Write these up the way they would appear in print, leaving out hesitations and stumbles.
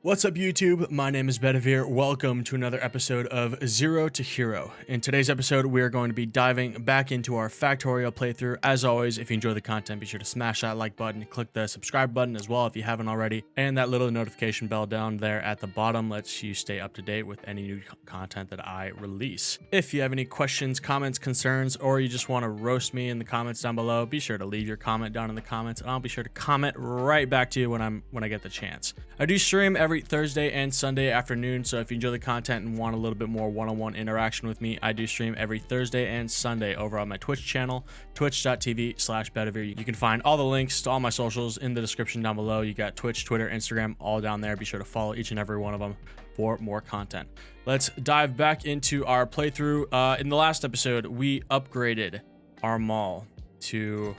What's up, YouTube? My name is Bedivere. Welcome to another episode of Zero to Hero. In today's episode, we are going to be diving back into our Factorio playthrough. As always, if you enjoy the content, be sure to smash that like button, click the subscribe button as well if you haven't already, and that little notification bell down there at the bottom lets you stay up to date with any new content that I release. If you have any questions, comments, concerns, or you just want to roast me in the comments down below, be sure to leave your comment down in the comments, and I'll be sure to comment right back to you when I get the chance. I do stream every Thursday and Sunday afternoon, so if you enjoy the content and want a little bit more one-on-one interaction with me, I do stream every Thursday and Sunday over on my Twitch channel, twitch.tv/Bedivere. You can find all the links to all my socials in the description down below. You got Twitch, Twitter, Instagram, all down there. Be sure to follow each and every one of them for more content. Let's dive back into our playthrough. In the last episode, we upgraded our mall to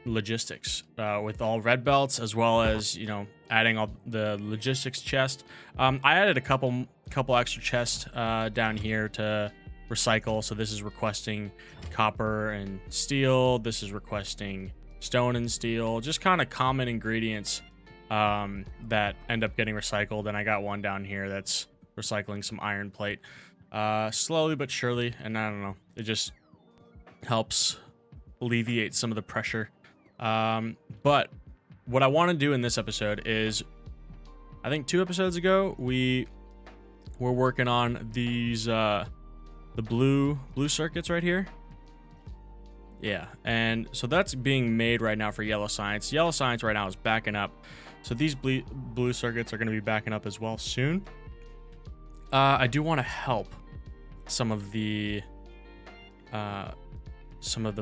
logistics with all red belts, as well as, you know, adding all the logistics chest. I added a couple extra chests down here to recycle. So this is requesting copper and steel. This is requesting stone and steel, just kind of common ingredients that end up getting recycled. And I got one down here that's recycling some iron plate slowly but surely. And I don't know, it just helps alleviate some of the pressure. But what I want to do in this episode is, I think 2 episodes ago, we were working on these, the blue circuits right here. Yeah, and so that's being made right now for yellow science. Yellow science right now is backing up. So these blue circuits are going to be backing up as well soon. I do want to help some of the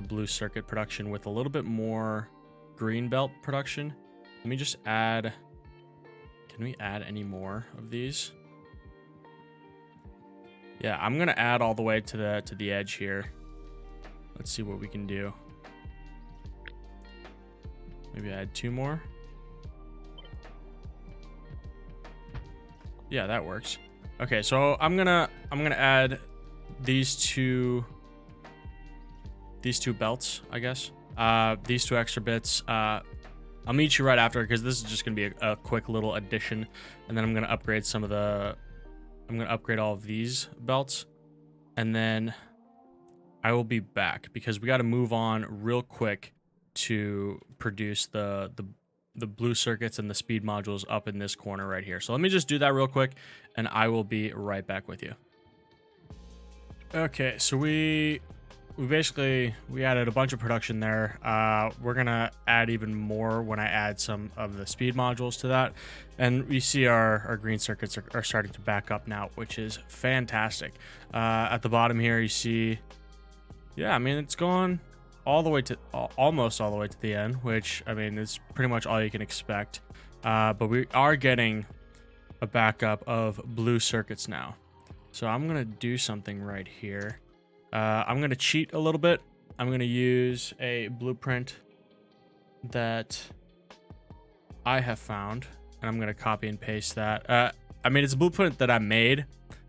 blue circuit production with a little bit more green belt production. Let me just add, can we add any more of these? Yeah, I'm gonna add all the way to the edge here. Let's see what we can do. Maybe add 2 more. Yeah, that works. Okay, so I'm gonna add these two belts, I guess. These 2 extra bits. I'll meet you right after, because this is just gonna be a quick little addition, and then I'm gonna upgrade all of these belts, and then I will be back because we got to move on real quick to produce the blue circuits and the speed modules up in this corner right here. So let me just do that real quick, and I will be right back with you. Okay, so we added a bunch of production there. We're gonna add even more when I add some of the speed modules to that, and we see our green circuits are starting to back up now, which is fantastic. At the bottom here, you see, yeah, I mean, it's gone all the way to almost all the way to the end, which, I mean, is pretty much all you can expect. But we are getting a backup of blue circuits now, so I'm gonna do something right here. I'm going to cheat a little bit. I'm going to use a blueprint that I have found, and I'm going to copy and paste that. I mean, it's a blueprint that I made.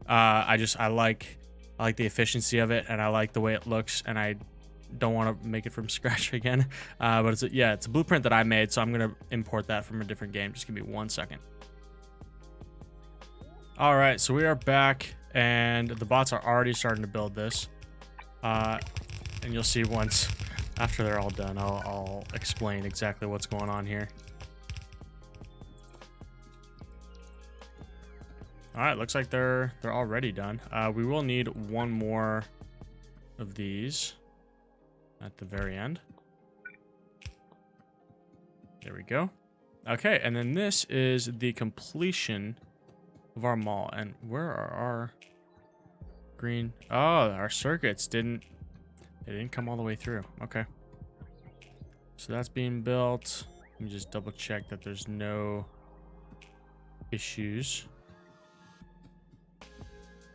I like the efficiency of it, and I like the way it looks, and I don't want to make it from scratch again. But it's a blueprint that I made, so I'm going to import that from a different game. Just give me 1 second. All right, so we are back, and the bots are already starting to build this. And you'll see once after they're all done, I'll explain exactly what's going on here. All right, looks like they're already done. We will need 1 more of these at the very end. There we go. Okay, and then this is the completion of our mall. And where are our green? Oh, our circuits didn't come all the way through. Okay, so that's being built. Let me just double check that there's no issues.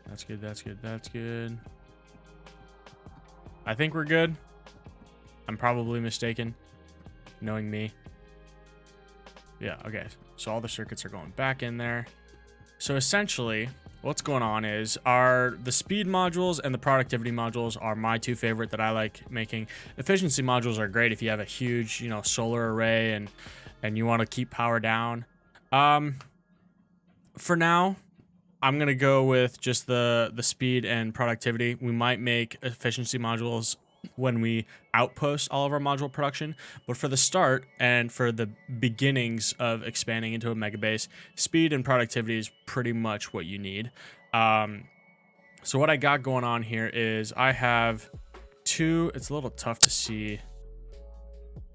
That's good. I think we're good. I'm probably mistaken, knowing me. Yeah, okay, so all the circuits are going back in there. So essentially what's going on is the speed modules and the productivity modules are my 2 favorite that I like making. Efficiency modules are great if you have a huge, you know, solar array and you want to keep power down. For now, I'm gonna go with just the speed and productivity. We might make efficiency modules when we outpost all of our module production, but for the start and for the beginnings of expanding into a mega base, speed and productivity is pretty much what you need. So what I got going on here is I have two. It's a little tough to see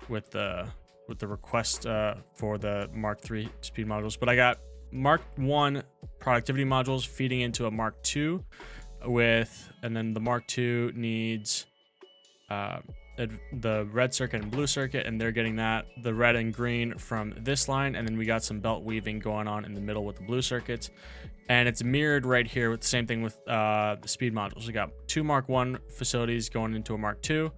with the request for the Mark III speed modules, but I got Mark 1 productivity modules feeding into a Mark 2 and then the Mark 2 needs the red circuit and blue circuit, and they're getting the red and green from this line, and then we got some belt weaving going on in the middle with the blue circuits, and it's mirrored right here with the same thing with the speed modules. We got two Mark 1 facilities going into a Mark 2,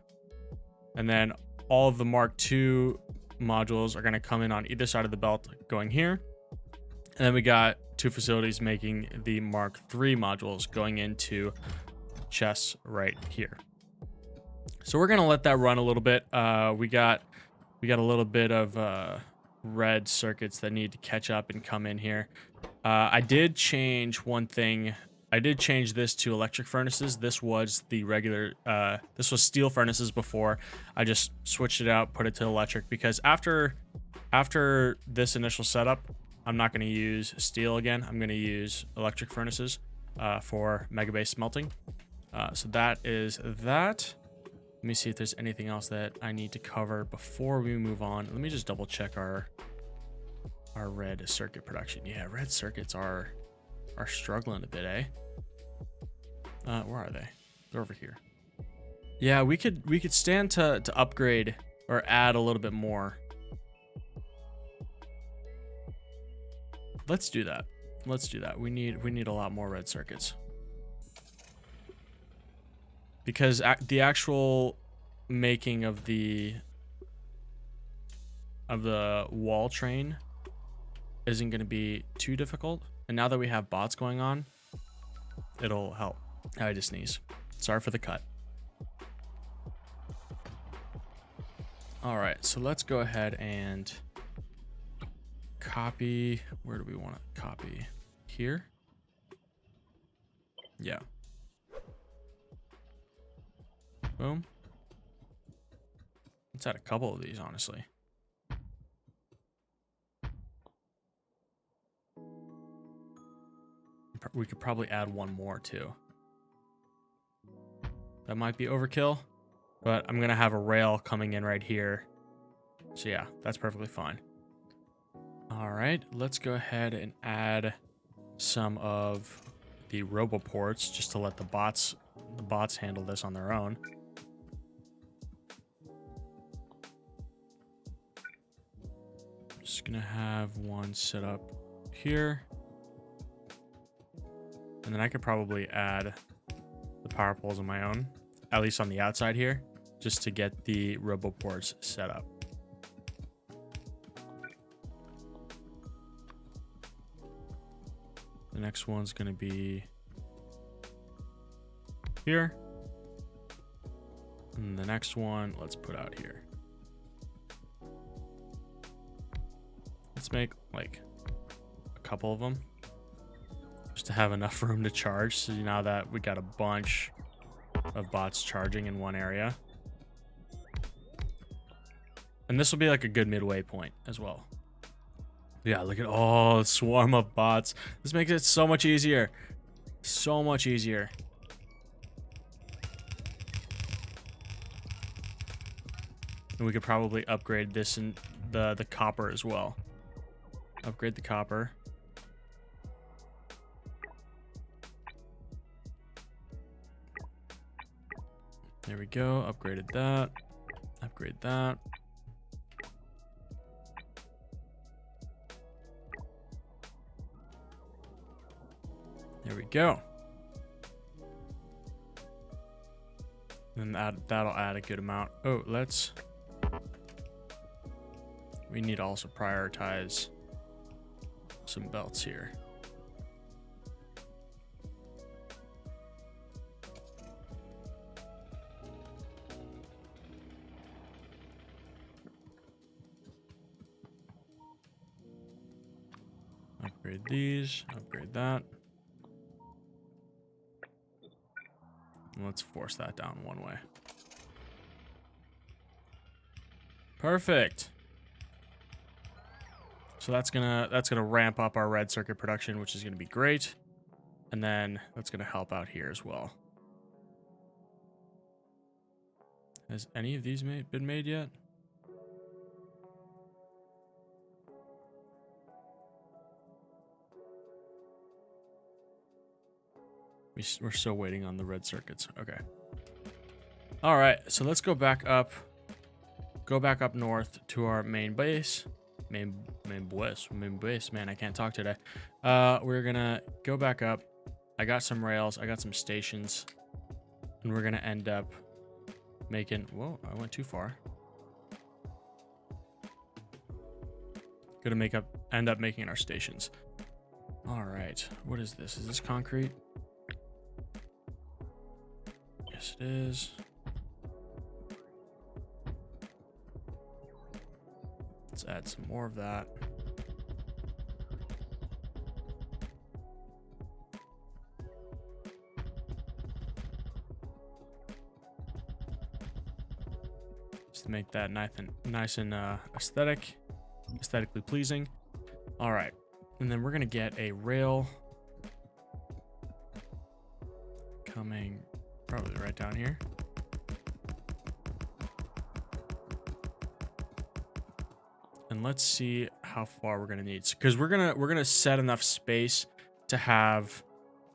and then all of the Mark 2 modules are going to come in on either side of the belt going here. And then we got two facilities making the Mark III modules going into chests right here. So we're going to let that run a little bit. We got a little bit of red circuits that need to catch up and come in here. I did change one thing. I did change this to electric furnaces. This was the regular, this was steel furnaces before. I just switched it out, put it to electric, because after this initial setup, I'm not going to use steel again. I'm going to use electric furnaces for mega base smelting. So that is that. Let me see if there's anything else that I need to cover before we move on. Let me just double check our red circuit production. Yeah, red circuits are struggling a bit, eh? Where are they? They're over here. Yeah, we could stand to upgrade or add a little bit more. Let's do that. Let's do that. We need a lot more red circuits. Because the actual making of the wall train isn't going to be too difficult. And now that we have bots going on, it'll help. I just sneeze. Sorry for the cut. All right, so let's go ahead and copy. Where do we want to copy? Here? Yeah. Boom. Let's add a couple of these, honestly. We could probably add one more too. That might be overkill, but I'm gonna have a rail coming in right here. So yeah, that's perfectly fine. All right, let's go ahead and add some of the roboports just to let the bots handle this on their own. Just gonna have one set up here. And then I could probably add the power poles on my own, at least on the outside here, just to get the roboports set up. The next one's going to be here. And the next one, let's put out here. Let's make like a couple of them just to have enough room to charge. So now that we got a bunch of bots charging in one area. And this will be like a good midway point as well. Yeah, look at all the swarm of bots. This makes it so much easier. So much easier. And we could probably upgrade this and the copper as well. Upgrade the copper. There we go. Upgraded that. Upgrade that. There we go. And that'll add a good amount. Oh, we need to also prioritize some belts here. Upgrade these, upgrade that. And let's force that down one way. Perfect. So that's gonna ramp up our red circuit production, which is gonna be great. And then that's gonna help out here as well. Has any of these been made yet? We're still waiting on the red circuits. Okay. All right, so let's go back up. Go back up north to our main base. Main base. Man, I can't talk today. We're gonna go back up. I got some rails. I got some stations, and we're gonna end up making. Whoa, I went too far. Gonna end up making our stations. All right. What is this? Is this concrete? Yes, it is. Let's add some more of that. Just to make that nice and aesthetically pleasing. All right, and then we're gonna get a rail coming probably right down here. And let's see how far we're gonna need, because we're gonna set enough space to have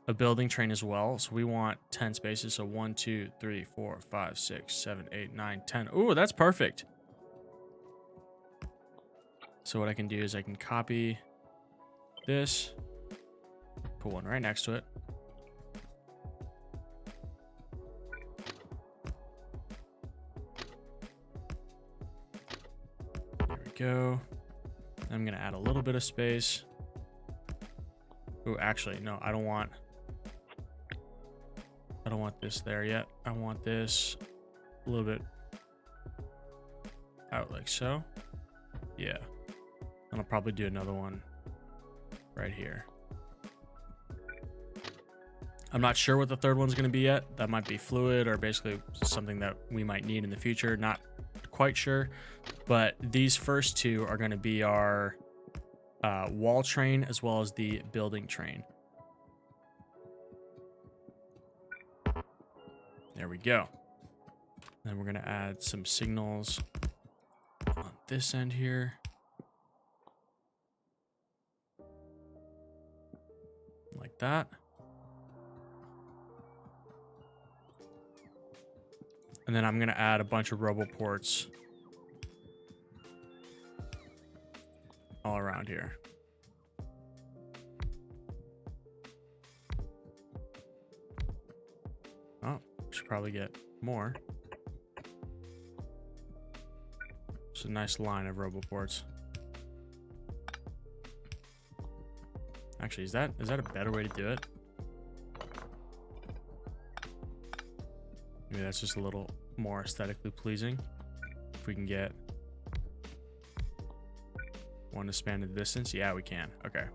a building train as well. So we want 10 spaces. So 1, 2, 3, 4, 5, 6, 7, 8, 9, 10. Ooh, that's perfect. So what I can do is I can copy this, put one right next to it. There we go. I'm gonna add a little bit of space. Oh, actually, no, I don't want this there yet. I want this a little bit out like so. Yeah. And I'll probably do another one right here. I'm not sure what the third one's gonna be yet. That might be fluid or basically something that we might need in the future. Not quite sure. But these first two are gonna be our wall train as well as the building train. There we go. Then we're gonna add some signals on this end here. Like that. And then I'm gonna add a bunch of roboports all around here. Oh, should probably get more. It's a nice line of roboports. Actually, is that a better way to do it? Maybe that's just a little more aesthetically pleasing. If we can get one to span the distance. Yeah, we can. Okay.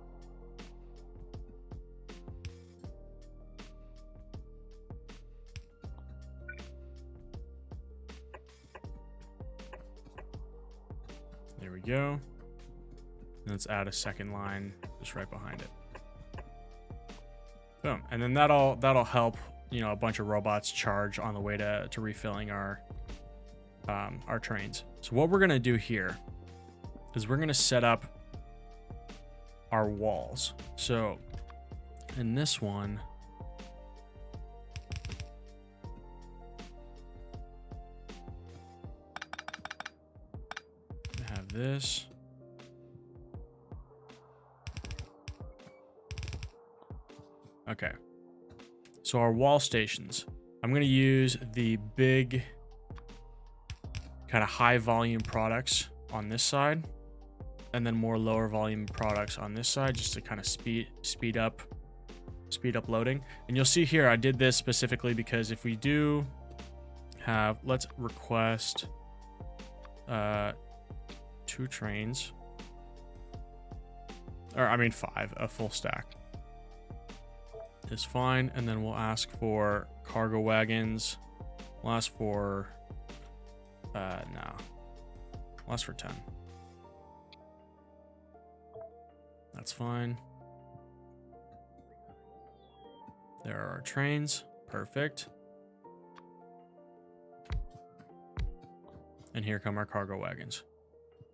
There we go. And let's add a second line just right behind it. Boom. And then that'll help, you know, a bunch of robots charge on the way to refilling our trains. So what we're gonna do here is we're gonna set up our walls. So in this one, I have this. Okay. So our wall stations, I'm going to use the big kind of high volume products on this side and then more lower volume products on this side just to kind of speed up loading. And you'll see here I did this specifically because if we do have, let's request 2 trains. or I mean 5, a full stack is fine. And then we'll ask for cargo wagons. We'll ask for, no, we'll ask for 10. That's fine. There are our trains. Perfect. And here come our cargo wagons.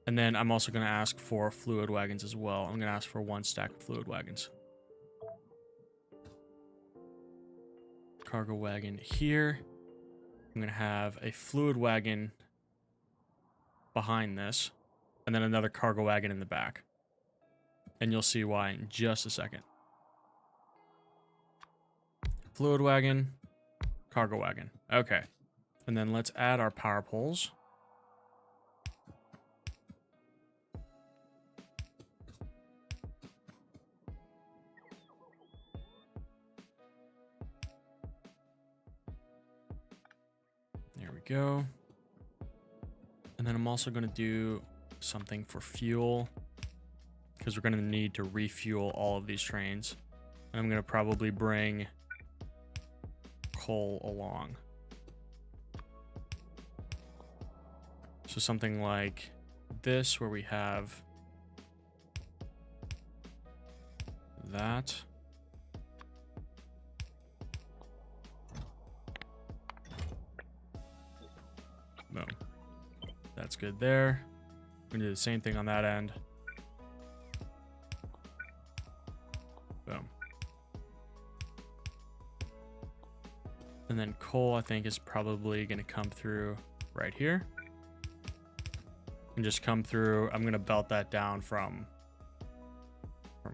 And then I'm also going to ask for fluid wagons as well. I'm going to ask for 1 stack of fluid wagons. Cargo wagon here. I'm going to have a fluid wagon behind this. And then another cargo wagon in the back. And you'll see why in just a second. Fluid wagon, cargo wagon. Okay. And then let's add our power poles. There we go. And then I'm also going to do something for fuel, because we're going to need to refuel all of these trains. And I'm going to probably bring coal along. So something like this, where we have that. Boom. That's good there. We're gonna do the same thing on that end. Boom. And then coal, I think, is probably gonna come through right here. And just come through. I'm gonna belt that down from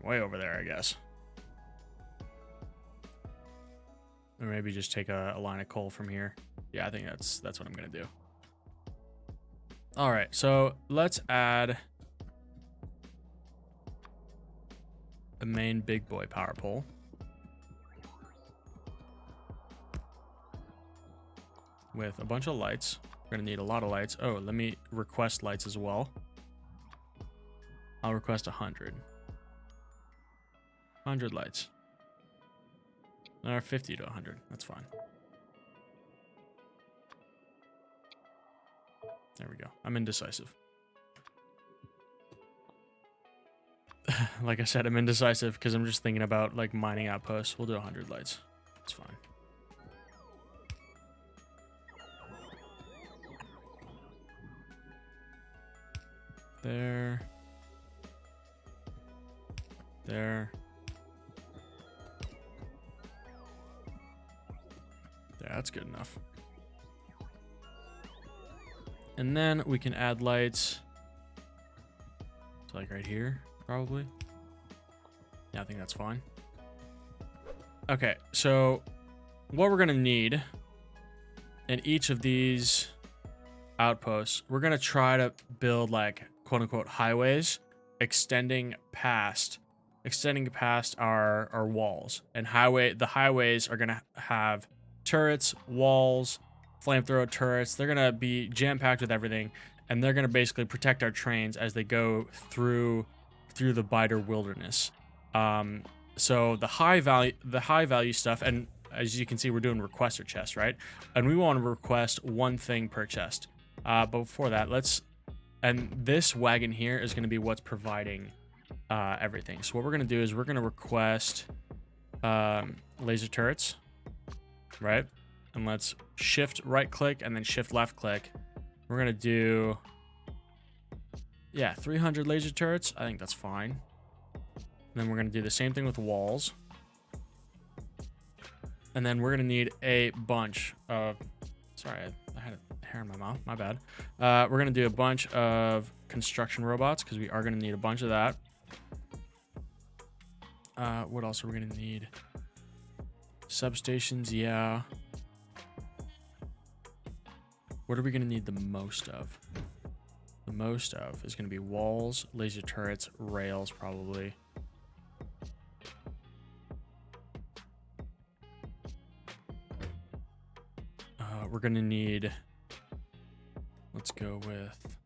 way over there, I guess. Or maybe just take a line of coal from here. Yeah, I think that's what I'm gonna do. All right, so let's add a main big boy power pole. With a bunch of lights. We're gonna need a lot of lights. Oh, let me request lights as well. I'll request 100. 100 lights. Or 50 to 100, that's fine. There we go. I'm indecisive. Like I said, I'm indecisive because I'm just thinking about like mining outposts. We'll do 100 lights. It's fine. There. There. There, that's good enough. And then we can add lights to like right here, probably. Yeah, I think that's fine. Okay, so what we're gonna need in each of these outposts, we're gonna try to build like quote unquote highways extending past our walls. And the highways are gonna have turrets, walls, flamethrower turrets. They're gonna be jam-packed with everything, and they're gonna basically protect our trains as they go through the Biter wilderness. So the high value stuff, and as you can see, we're doing requester chests, right? And we want to request 1 thing per chest. But before that, and this wagon here is gonna be what's providing everything. So what we're gonna do is we're gonna request laser turrets, right? And let's shift right click and then shift left click. We're gonna do, yeah, 300 laser turrets. I think that's fine. And then we're gonna do the same thing with walls. And then we're gonna need a bunch of, sorry, I had a hair in my mouth, my bad. We're gonna do a bunch of construction robots because we are gonna need a bunch of that. What else are we gonna need? Substations, yeah. What are we gonna need the most of? The most of is gonna be walls, laser turrets, rails, probably. We're gonna need, let's go with,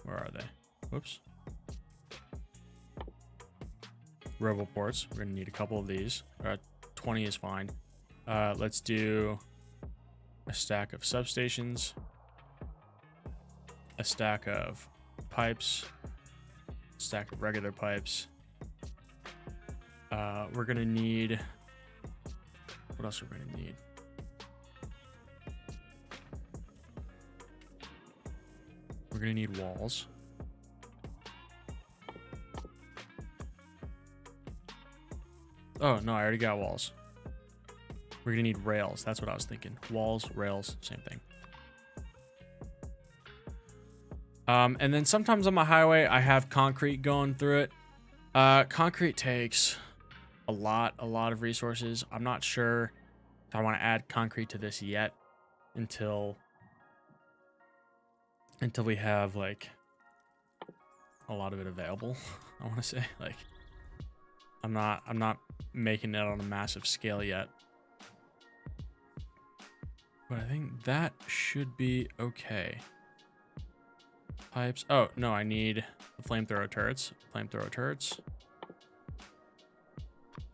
where are they? Whoops. RoboPorts. We're gonna need a couple of these. 20 is fine. Let's do a stack of substations, a stack of pipes, a stack of regular pipes. We're gonna need, what else are we gonna need? We're gonna need walls. Oh, no, I already got walls. We're gonna need rails. That's what I was thinking. Walls, rails, same thing. And then sometimes on my highway, I have concrete going through it. Concrete takes a lot of resources. I'm not sure if I want to add concrete to this yet until we have like a lot of it available. I want to say, like, I'm not making it on a massive scale yet. But I think that should be okay. Pipes. Oh, no, I need the flamethrower turrets. Flamethrower turrets.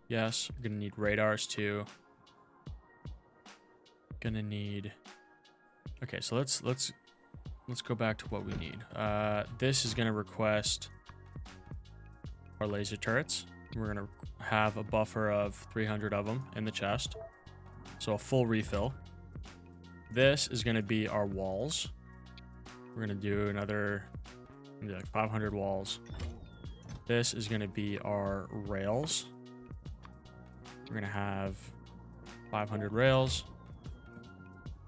Yes, we're gonna need radars too. Gonna need. Okay, so let's go back to what we need. This is gonna request our laser turrets. We're gonna have a buffer of 300 of them in the chest, so a full refill. This is gonna be our walls. We're gonna do another like 500 walls. This is gonna be our rails. We're gonna have 500 rails.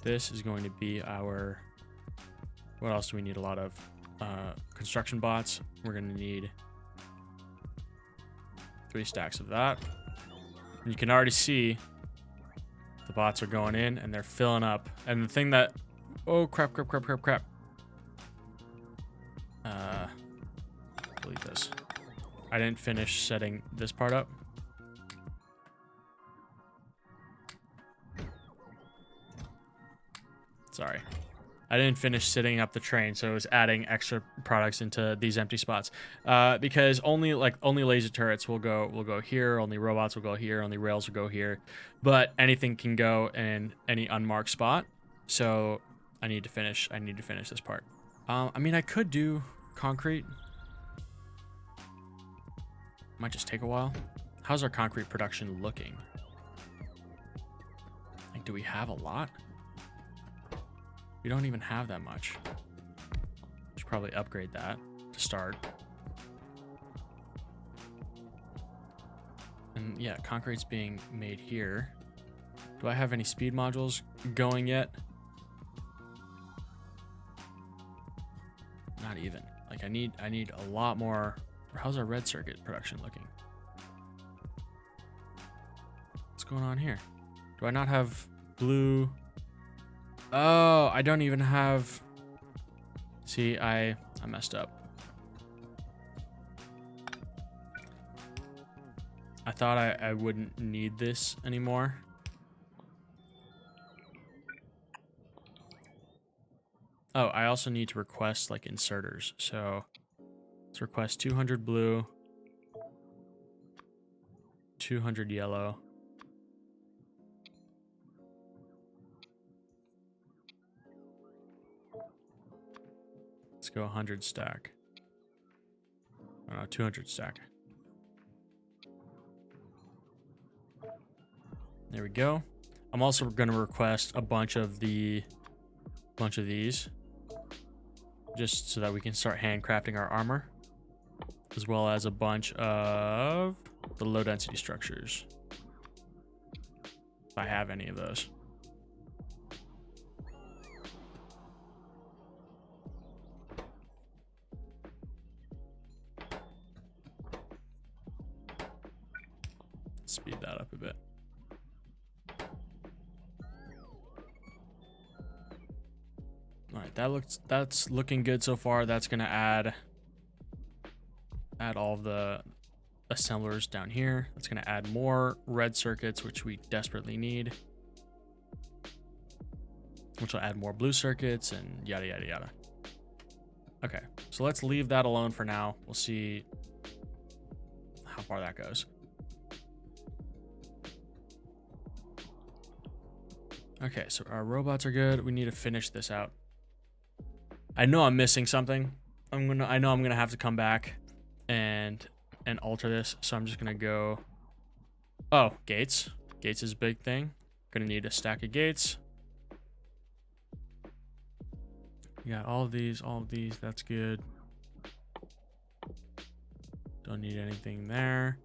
This is going to be our, what else do we need? A lot of construction bots. We're gonna need 3 stacks of that. And you can already see the bots are going in and they're filling up. And the thing that, oh crap. Delete this. I didn't finish setting this part up. Sorry. I didn't finish setting up the train, so it was adding extra products into these empty spots. Because only laser turrets will go here, only robots will go here, only rails will go here, but anything can go in any unmarked spot. So I need to finish this part. I mean, I could do concrete. Might just take a while. How's our concrete production looking? Like, do we have a lot? We don't even have that much. Should probably upgrade that to start. And yeah, concrete's being made here. Do I have any speed modules going yet? Not even. Like, I need a lot more. How's our red circuit production looking? What's going on here? Do I not have blue? Oh, I don't even have. See, I messed up. I thought I wouldn't need this anymore. Oh, I also need to request like inserters. So let's request 200 blue, 200 yellow. Let's go 100 stack. Oh, no, 200 stack. There we go. I'm also going to request a bunch of these, just so that we can start handcrafting our armor, as well as a bunch of the low density structures, if I have any of those. Speed that up a bit. All right, that's looking good so far. That's gonna add all of the assemblers down here. That's gonna add more red circuits, which we desperately need, which will add more blue circuits and yada yada yada. Okay, so let's leave that alone for now. We'll see how far that goes. Okay, so our robots are good. We need to finish this out. I know I'm missing something. I know I'm gonna have to come back and alter this. So I'm just gonna go. Oh, gates. Gates is a big thing. Gonna need a stack of gates. We got all of these, that's good. Don't need anything there.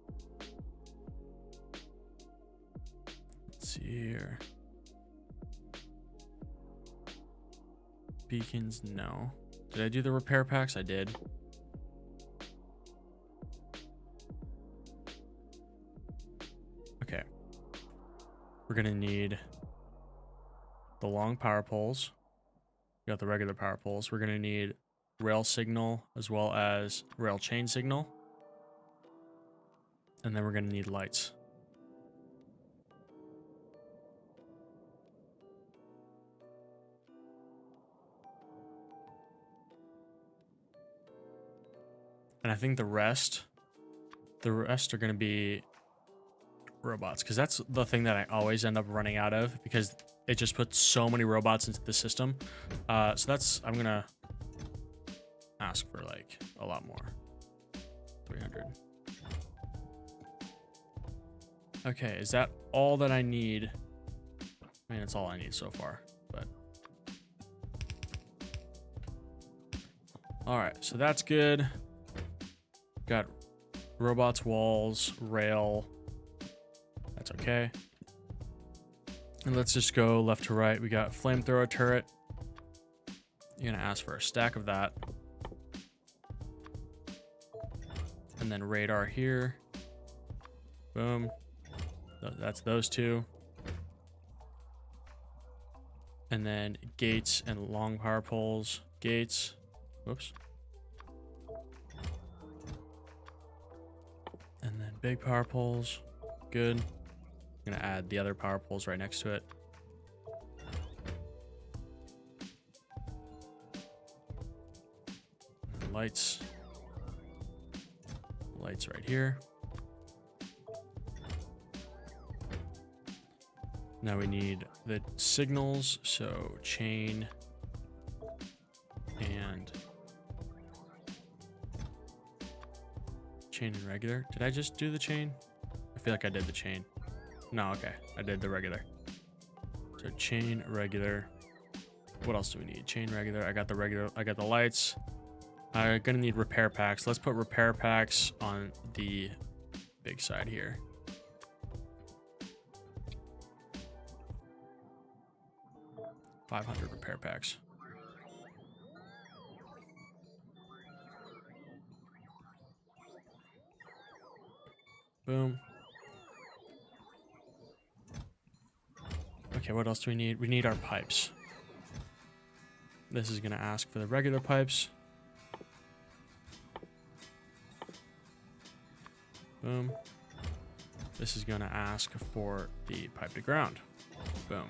Let's see here. Beacons, no. Did I do the repair packs? I did. Okay. We're gonna need the long power poles. We got the regular power poles. We're gonna need rail signal as well as rail chain signal. And then we're gonna need lights. And I think the rest are gonna be robots, because that's the thing that I always end up running out of, because it just puts so many robots into the system. So that's, I'm gonna ask for like a lot more. 300. Okay, is that all that I need? I mean, it's all I need so far, but. All right, so that's good. Got robots, walls, rail. That's okay. And let's just go left to right. We got flamethrower turret. You're gonna ask for a stack of that. And then radar here. Boom. That's those two. And then gates and long power poles. Gates. Whoops. And then big power poles. Good. I'm gonna add the other power poles right next to it. And lights. Lights right here. Now we need the signals, so chain and regular. Did I just do the chain? I feel like I did the chain. No, okay. I did the regular. So chain, regular. What else do we need? Chain, regular. I got the regular. I got the lights. I'm gonna need repair packs. Let's put repair packs on the big side here. $500 repair packs. Boom. Okay, what else do we need? We need our pipes. This is gonna ask for the regular pipes. Boom. This is gonna ask for the pipe to ground. Boom.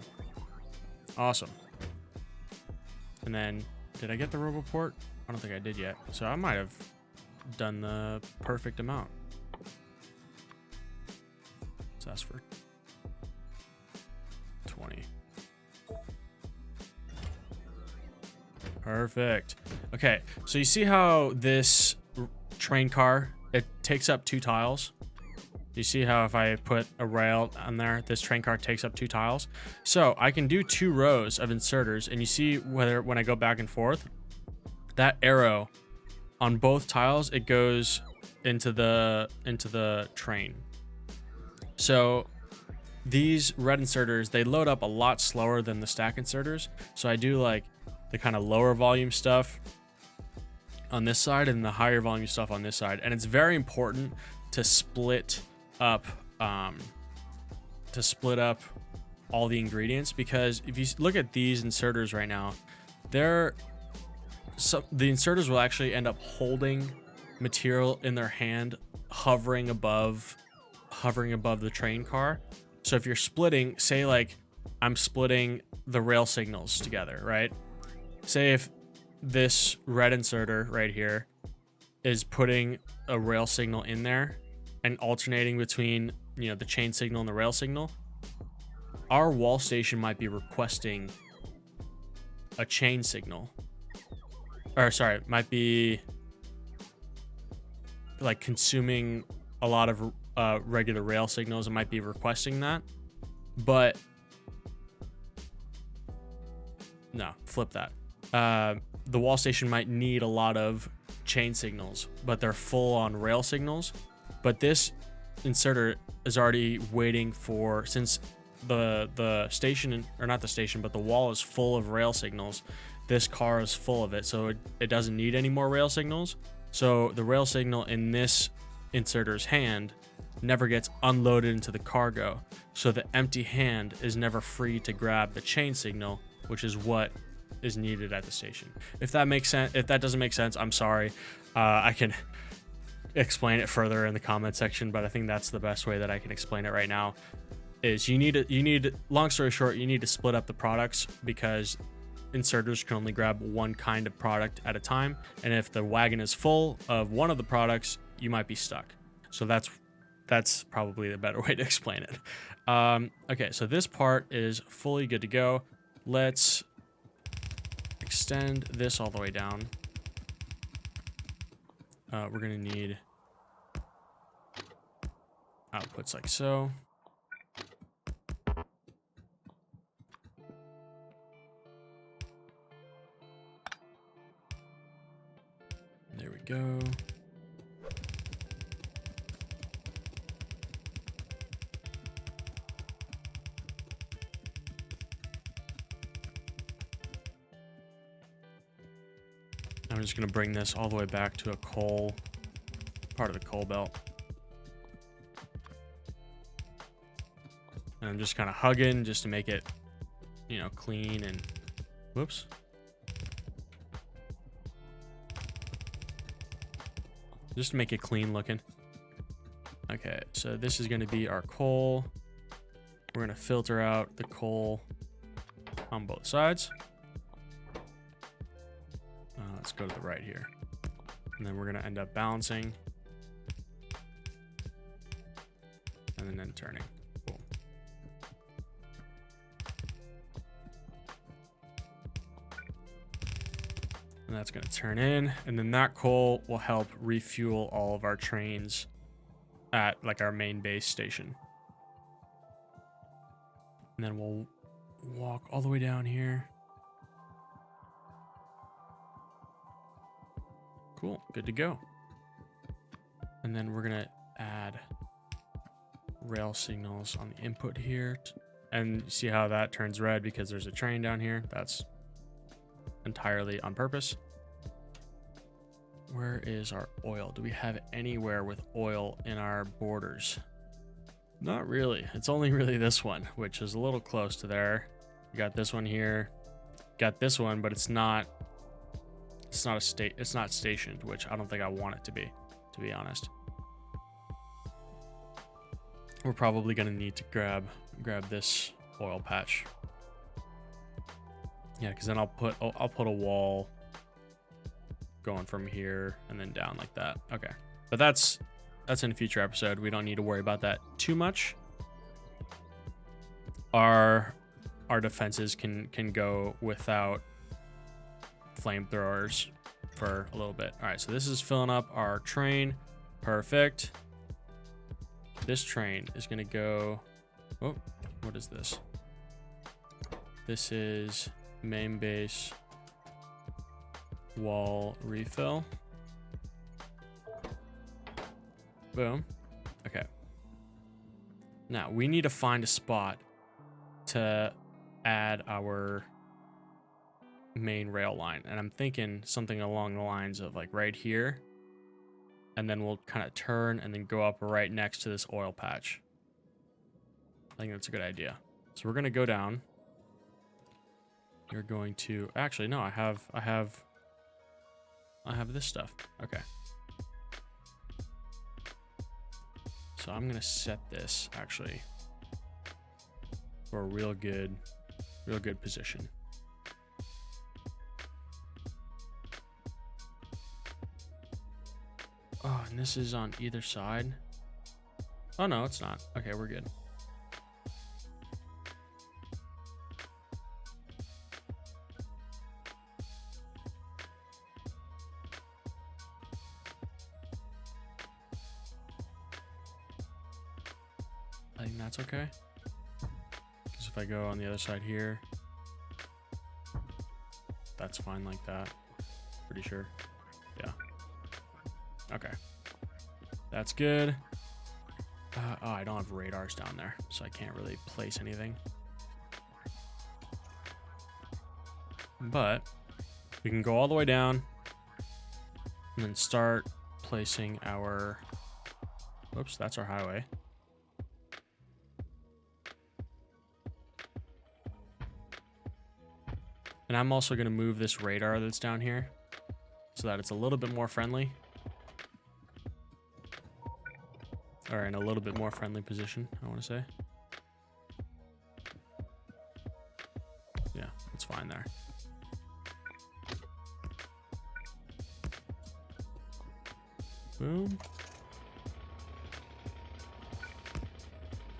Awesome. And then, did I get the RoboPort? I don't think I did yet. So I might have done the perfect amount. Let's ask for 20. Perfect. Okay, so you see how this train car, it takes up 2 tiles? You see how if I put a rail on there, this train car takes up 2 tiles? So I can do 2 rows of inserters, and you see whether when I go back and forth, that arrow on both tiles, it goes into the train. So these red inserters, they load up a lot slower than the stack inserters. So I do like the kind of lower volume stuff on this side and the higher volume stuff on this side. And it's very important to split up all the ingredients, because if you look at these inserters right now, the inserters will actually end up holding material in their hand, hovering above the train car. So if you're splitting, say like I'm splitting the rail signals together, right? Say if this red inserter right here is putting a rail signal in there, and alternating between, you know, the chain signal and the rail signal, our wall station might be requesting a chain signal, or sorry, might be like consuming a lot of regular rail signals. It might be requesting that, but no, flip that. The wall station might need a lot of chain signals, but they're full on rail signals. But this inserter is already waiting for, since the station, or not the station, but the wall is full of rail signals, this car is full of it, so it doesn't need any more rail signals. So the rail signal in this inserter's hand never gets unloaded into the cargo, so the empty hand is never free to grab the chain signal, which is what is needed at the station. If that makes sense, if that doesn't make sense, I'm sorry. I can explain it further in the comment section, but I think that's the best way that I can explain it right now. Is you need, long story short, you need to split up the products, because inserters can only grab one kind of product at a time, and if the wagon is full of one of the products, you might be stuck. So that's probably the better way to explain it. Okay, so this part is fully good to go. Let's extend this all the way down. We're gonna need outputs like so. There we go. I'm just going to bring this all the way back to a coal, part of the coal belt. And I'm just kind of hugging just to make it, you know, clean and, whoops. Just to make it clean looking. Okay, so this is going to be our coal. We're going to filter out the coal on both sides. Let's go to the right here. And then we're going to end up balancing. And then turning. Cool. And that's going to turn in. And then that coal will help refuel all of our trains at like our main base station. And then we'll walk all the way down here. Cool, good to go. And then we're gonna add rail signals on the input here. And see how that turns red because there's a train down here? That's entirely on purpose. Where is our oil? Do we have anywhere with oil in our borders? Not really. It's only really this one, which is a little close to there. You got this one here. Got this one, but it's not stationed, which I don't think I want it to be honest. We're probably gonna need to grab this oil patch. Yeah, because then I'll put a wall going from here and then down like that. Okay, but that's in a future episode. We don't need to worry about that too much. Our defenses can go without flamethrowers for a little bit. All right, so this is filling up our train. Perfect. This train is gonna go, oh, what is this? This is main base wall refill. Boom. Okay. Now we need to find a spot to add our main rail line, and I'm thinking something along the lines of like right here, and then we'll kind of turn and then go up right next to this oil patch. I think that's a good idea. So we're gonna go down. You're going to actually no, I have this stuff. Okay. So I'm gonna set this actually for a real good position. Oh, and this is on either side. Oh, no, it's not. Okay, we're good. I think that's okay. Because if I go on the other side here, that's fine like that. Pretty sure. Yeah. Okay. That's good. Oh, I don't have radars down there, so I can't really place anything. But we can go all the way down and then start placing our... Whoops, that's our highway. And I'm also going to move this radar that's down here so that it's a little bit more friendly. Or in a little bit more friendly position, I want to say. Yeah, it's fine there. Boom.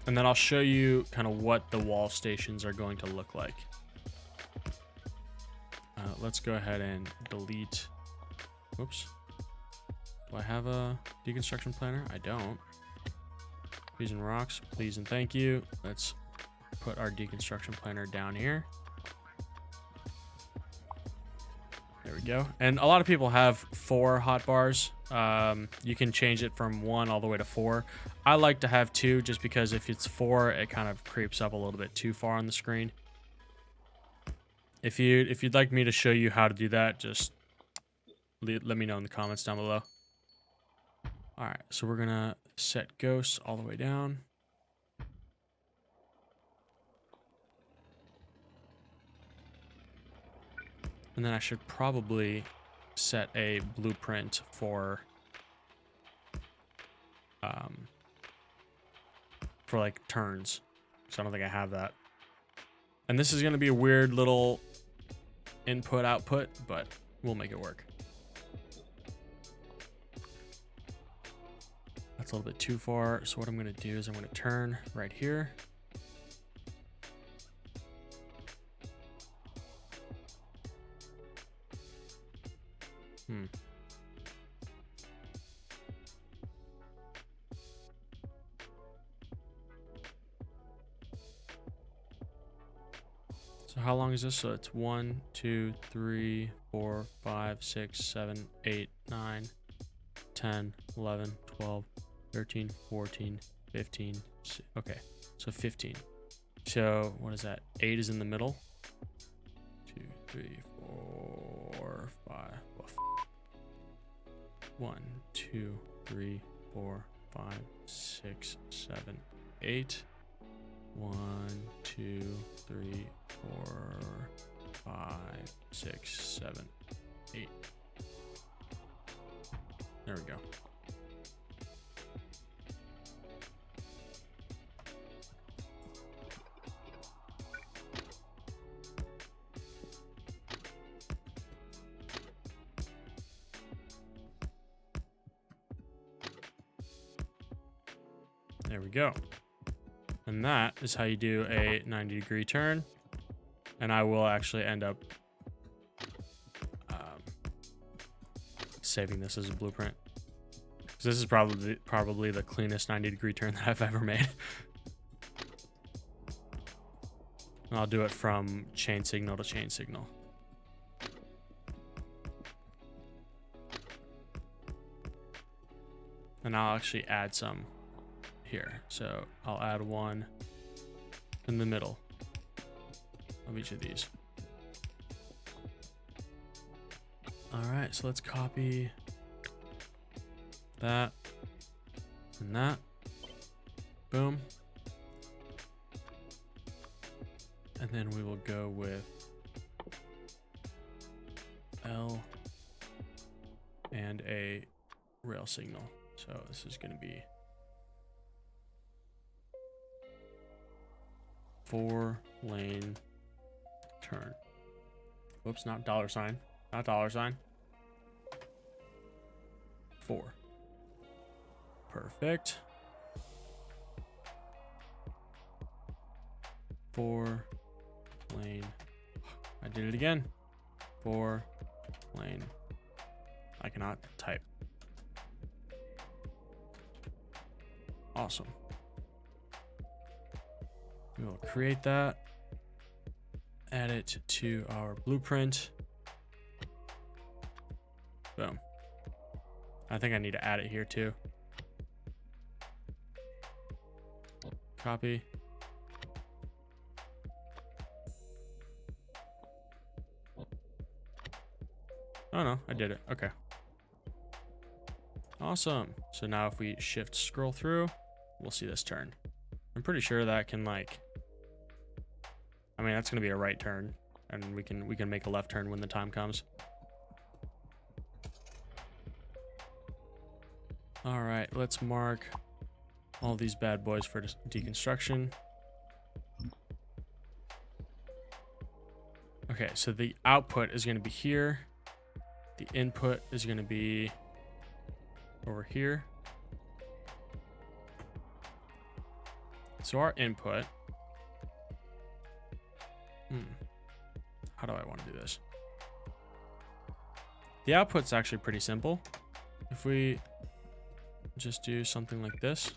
And then I'll show you kind of what the wall stations are going to look like. Let's go ahead and delete. Whoops. Do I have a deconstruction planner? I don't. Using rocks, please and thank you. Let's put our deconstruction planner down here. There we go. And a lot of people have 4 hotbars. You can change it from 1 all the way to 4. I like to have 2 just because if it's 4, it kind of creeps up a little bit too far on the screen. If you'd like me to show you how to do that, just let me know in the comments down below. All right, so we're gonna set ghosts all the way down. And then I should probably set a blueprint for like turns. So I don't think I have that. And this is gonna be a weird little input output, but we'll make it work. That's a little bit too far. So what I'm going to do is I'm going to turn right here. So how long is this? So it's 1, 2, 3, 4, 5, 6, 7, 8, 9, 10, 11, 12, 13, 14, 15. Okay, so 15. So what is that? 8 is in the middle. 2, 3, 4, 5. Well, 1, 2, 3, 4, 5, 6, 7, 8. 1, 2, 3, 4, 5, 6, 7, 8. There we go. There we go. And that is how you do a 90-degree turn. And I will actually end up saving this as a blueprint. Because this is probably the cleanest 90-degree turn that I've ever made. And I'll do it from chain signal to chain signal. And I'll actually add some here. So I'll add one in the middle of each of these. All right, so let's copy that and that. Boom. And then we will go with L and a rail signal. So this is going to be 4-lane turn. Whoops, not dollar sign. Not dollar sign. 4. Perfect. 4 lane. I did it again. 4 lane. I cannot type. Awesome. We will create that. Add it to our blueprint. Boom. I think I need to add it here too. Copy. Oh no, I did it. Okay. Awesome. So now if we shift scroll through, we'll see this turn. I'm pretty sure that can like, I mean, that's going to be a right turn, and we can make a left turn when the time comes. All right, let's mark all these bad boys for deconstruction. Okay, so the output is going to be here. The input is going to be over here. So our input, how do I want to do this? The output's actually pretty simple. If we just do something like this.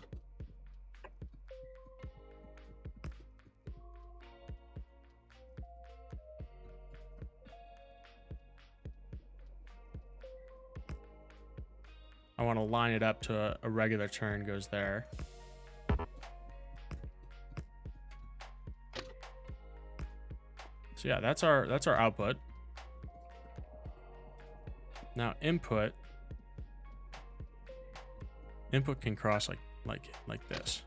I want to line it up to a regular turn goes there. So yeah, that's our output. Now input can cross like this.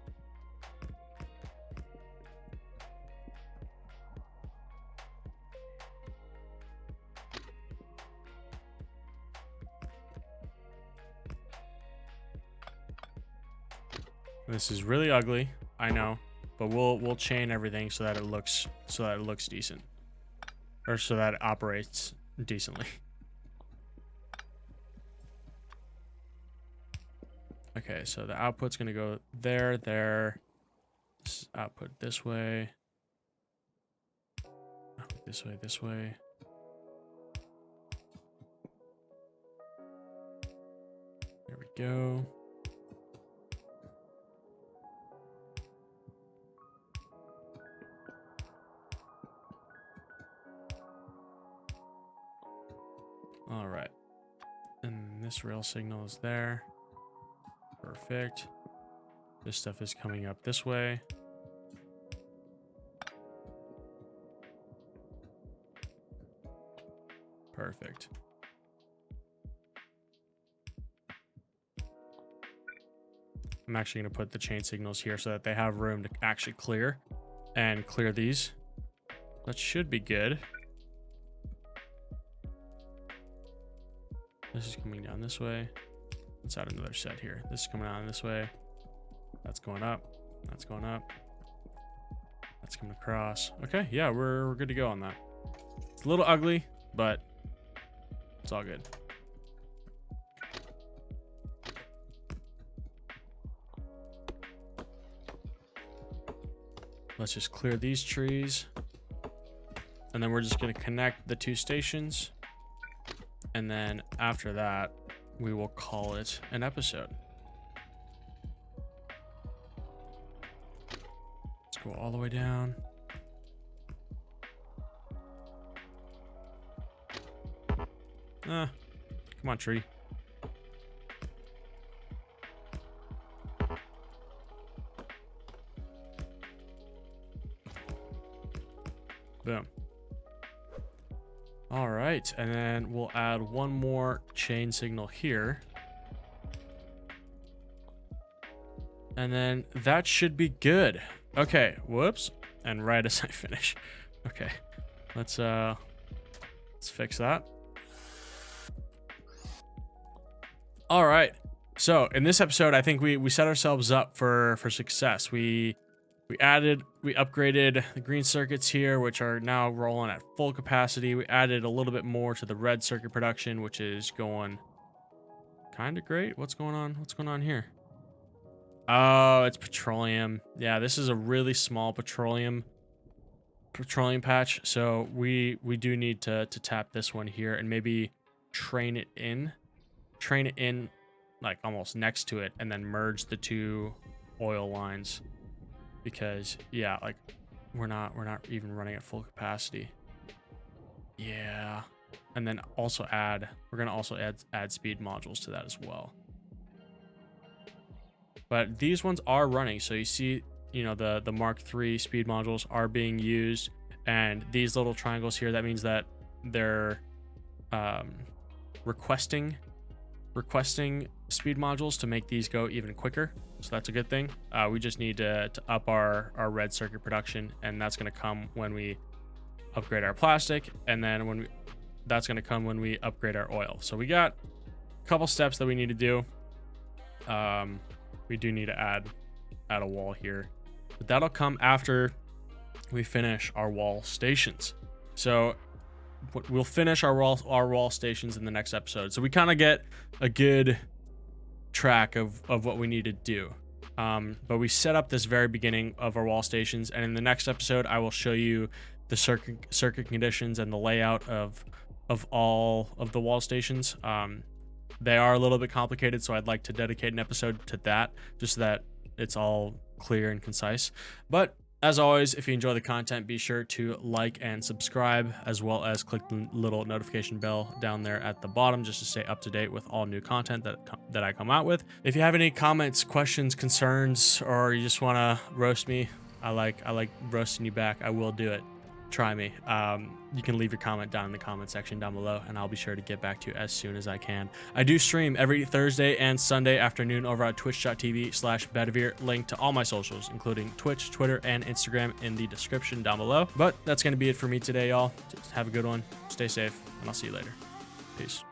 This is really ugly, I know, but we'll chain everything so that it looks decent, or so that it operates decently. Okay, so the output's gonna go there. This output this way. This way. There we go. All right, and this rail signal is there. Perfect. This stuff is coming up this way. Perfect. I'm actually going to put the chain signals here so that they have room to actually clear and clear these. That should be good. This is coming down this way. Let's add another set here. This is coming down this way. That's going up. That's going up. That's coming across. Okay, yeah, we're good to go on that. It's a little ugly, but it's all good. Let's just clear these trees. And then we're just going to connect the two stations. And then after that, we will call it an episode. Let's go all the way down. Come on, tree. Boom. All right, and then we'll add one more chain signal here. And then that should be good. Okay, whoops. And right as I finish. Okay, let's fix that. All right, so in this episode, I think we set ourselves up for success. We upgraded the green circuits here, which are now rolling at full capacity. We added a little bit more to the red circuit production, which is going kind of great. What's going on? What's going on here? Oh, it's petroleum. Yeah, this is a really small petroleum petroleum patch. So we do need to tap this one here and maybe train it in like almost next to it, and then merge the two oil lines, because yeah, like we're not even running at full capacity. Yeah. And then also we're gonna also add speed modules to that as well. But these ones are running, so you see, you know, the Mark III speed modules are being used, and these little triangles here, that means that they're requesting speed modules to make these go even quicker. So that's a good thing. We just need to up our red circuit production, and that's going to come when we upgrade our plastic, and then that's going to come when we upgrade our oil. So we got a couple steps that we need to do. We do need to add a wall here, but that'll come after we finish our wall stations. So we'll finish our wall stations in the next episode, so we kind of get a good track of what we need to do. But we set up this very beginning of our wall stations, and in the next episode I will show you the circuit conditions and the layout of all of the wall stations. They are a little bit complicated, so I'd like to dedicate an episode to that, just so that it's all clear and concise. But as always, if you enjoy the content, be sure to like and subscribe, as well as click the little notification bell down there at the bottom, just to stay up to date with all new content that I come out with. If you have any comments, questions, concerns, or you just want to roast me, I like roasting you back. I will do it. Try me. You can leave your comment down in the comment section down below, and I'll be sure to get back to you as soon as I can. I do stream every Thursday and Sunday afternoon over at twitch.tv/Bedivere. Link to all my socials, including Twitch, Twitter, and Instagram, in the description down below. But that's going to be it for me today, y'all. Just have a good one. Stay safe, and I'll see you later. Peace.